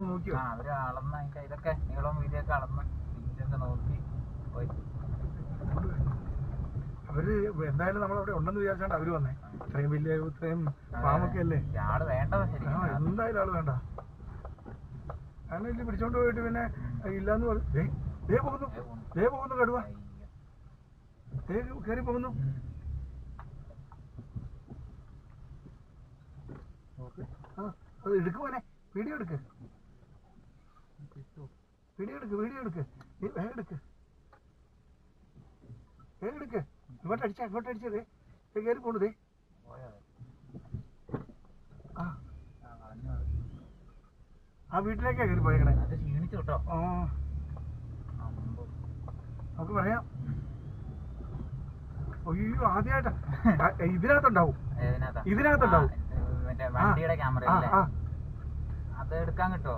നോക്കിയോ? അവര് അളന്ന് ഇതൊക്കെ നീളം വീതിയൊക്കെ അളന്ന് വീതിയൊക്കെ നോക്കി പോയി. അവര് എന്തായാലും നമ്മളവിടെ ഉണ്ടെന്ന് വിചാരിച്ചാണ്ട് അവര് വന്നേ. ഇത്രയും വലിയ ഇത്രയും ഫാമൊക്കെ അല്ലേ. ആള് വേണ്ടത് ശരി. എന്തായാലും ആള് വേണ്ട. കാരണം ഇല്ല പിടിച്ചോണ്ട് പോയിട്ട് പിന്നെ ഇല്ലാന്ന് പറഞ്ഞു. പോകുന്നു കടുവ, കേറി പോകുന്നു. അത് എടുക്കുമോനെ, വീഡിയോ എടുക്ക്, വീഡിയോ എടുക്ക്, വേഗം എടുക്ക്. ഇങ്ങോട്ടടിച്ചതേ കയറി പോണതേ. ആ വീട്ടിലേക്കാ കയറി പോയേക്കണേ. ക്ഷീണിച്ചു കേട്ടോ. നമുക്ക് പറയാം. അയ്യോ, ആദ്യമായിട്ടാ ഇതിനകത്തുണ്ടാവും. വണ്ടിയുടെ ക്യാമറ അത് എടുക്കാൻ കിട്ടുമോ?